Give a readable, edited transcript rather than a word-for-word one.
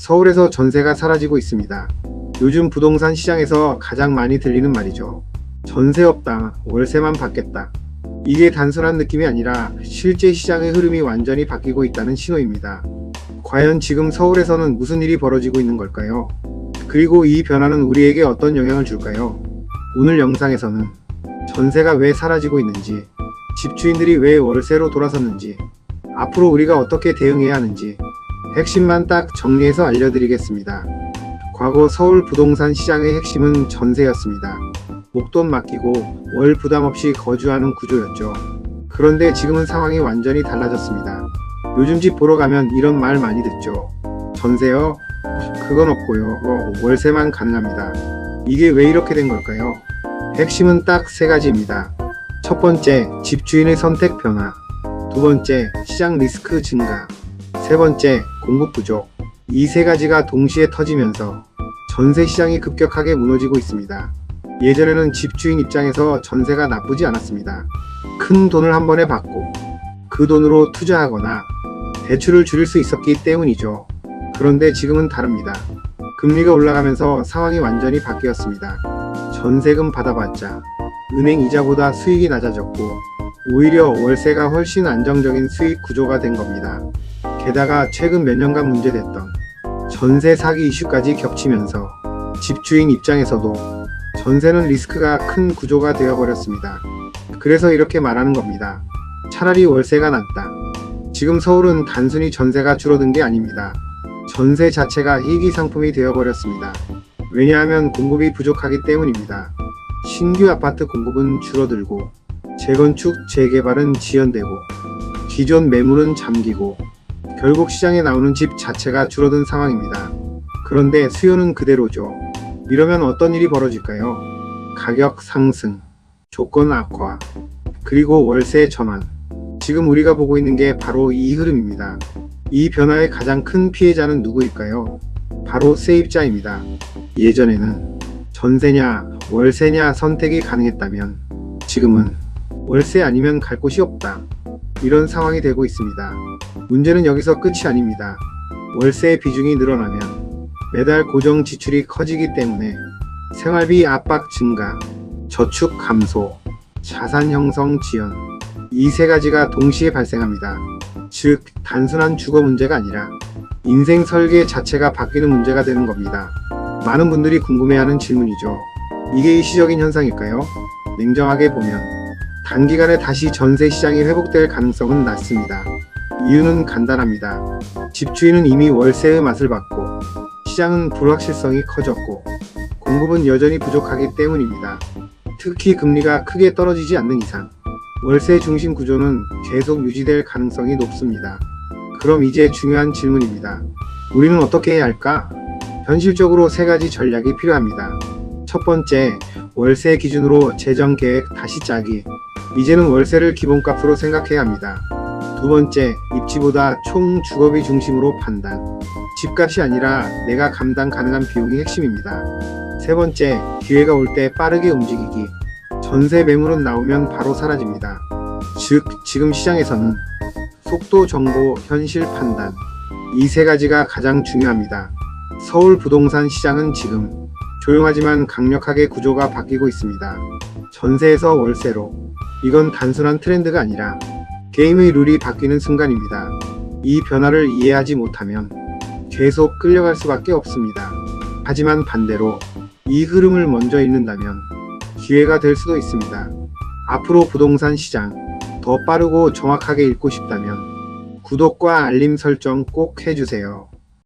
서울에서 전세가 사라지고 있습니다. 요즘 부동산 시장에서 가장 많이 들리는 말이죠. 전세 없다, 월세만 받겠다. 이게 단순한 느낌이 아니라 실제 시장의 흐름이 완전히 바뀌고 있다는 신호입니다. 과연 지금 서울에서는 무슨 일이 벌어지고 있는 걸까요? 그리고 이 변화는 우리에게 어떤 영향을 줄까요? 오늘 영상에서는 전세가 왜 사라지고 있는지, 집주인들이 왜 월세로 돌아섰는지, 앞으로 우리가 어떻게 대응해야 하는지 핵심만 딱 정리해서 알려드리겠습니다. 과거 서울 부동산 시장의 핵심은 전세였습니다. 목돈 맡기고 월 부담 없이 거주하는 구조였죠. 그런데 지금은 상황이 완전히 달라졌습니다. 요즘 집 보러 가면 이런 말 많이 듣죠. 전세요? 그건 없고요. 월세만 가능합니다. 이게 왜 이렇게 된 걸까요? 핵심은 딱 세 가지입니다. 첫 번째, 집주인의 선택 변화. 두 번째, 시장 리스크 증가. 세 번째, 공급 부족. 이 세 가지가 동시에 터지면서 전세 시장이 급격하게 무너지고 있습니다. 예전에는 집주인 입장에서 전세가 나쁘지 않았습니다. 큰 돈을 한 번에 받고 그 돈으로 투자하거나 대출을 줄일 수 있었기 때문이죠. 그런데 지금은 다릅니다. 금리가 올라가면서 상황이 완전히 바뀌었습니다. 전세금 받아봤자 은행 이자보다 수익이 낮아졌고 오히려 월세가 훨씬 안정적인 수익 구조가 된 겁니다. 게다가 최근 몇 년간 문제됐던 전세 사기 이슈까지 겹치면서 집주인 입장에서도 전세는 리스크가 큰 구조가 되어버렸습니다. 그래서 이렇게 말하는 겁니다. 차라리 월세가 낫다. 지금 서울은 단순히 전세가 줄어든 게 아닙니다. 전세 자체가 희귀 상품이 되어버렸습니다. 왜냐하면 공급이 부족하기 때문입니다. 신규 아파트 공급은 줄어들고 재건축, 재개발은 지연되고 기존 매물은 잠기고 결국 시장에 나오는 집 자체가 줄어든 상황입니다. 그런데 수요는 그대로죠. 이러면 어떤 일이 벌어질까요? 가격 상승, 조건 악화, 그리고 월세 전환. 지금 우리가 보고 있는 게 바로 이 흐름입니다. 이 변화의 가장 큰 피해자는 누구일까요? 바로 세입자입니다. 예전에는 전세냐 월세냐 선택이 가능했다면 지금은 월세 아니면 갈 곳이 없다. 이런 상황이 되고 있습니다. 문제는 여기서 끝이 아닙니다. 월세의 비중이 늘어나면 매달 고정 지출이 커지기 때문에 생활비 압박 증가, 저축 감소, 자산 형성 지연, 이 세 가지가 동시에 발생합니다. 즉, 단순한 주거 문제가 아니라 인생 설계 자체가 바뀌는 문제가 되는 겁니다. 많은 분들이 궁금해하는 질문이죠. 이게 일시적인 현상일까요? 냉정하게 보면 단기간에 다시 전세 시장이 회복될 가능성은 낮습니다. 이유는 간단합니다. 집주인은 이미 월세의 맛을 봤고 시장은 불확실성이 커졌고 공급은 여전히 부족하기 때문입니다. 특히 금리가 크게 떨어지지 않는 이상 월세 중심 구조는 계속 유지될 가능성이 높습니다. 그럼 이제 중요한 질문입니다. 우리는 어떻게 해야 할까? 현실적으로 세 가지 전략이 필요합니다. 첫 번째, 월세 기준으로 재정 계획 다시 짜기. 이제는 월세를 기본값으로 생각해야 합니다. 두 번째, 입지보다 총 주거비 중심으로 판단. 집값이 아니라 내가 감당 가능한 비용이 핵심입니다. 세 번째, 기회가 올 때 빠르게 움직이기. 전세 매물은 나오면 바로 사라집니다. 즉, 지금 시장에서는 속도 정보, 현실 판단. 이 세 가지가 가장 중요합니다. 서울 부동산 시장은 지금 조용하지만 강력하게 구조가 바뀌고 있습니다. 전세에서 월세로. 이건 단순한 트렌드가 아니라 게임의 룰이 바뀌는 순간입니다. 이 변화를 이해하지 못하면 계속 끌려갈 수밖에 없습니다. 하지만 반대로 이 흐름을 먼저 읽는다면 기회가 될 수도 있습니다. 앞으로 부동산 시장 더 빠르고 정확하게 읽고 싶다면 구독과 알림 설정 꼭 해주세요.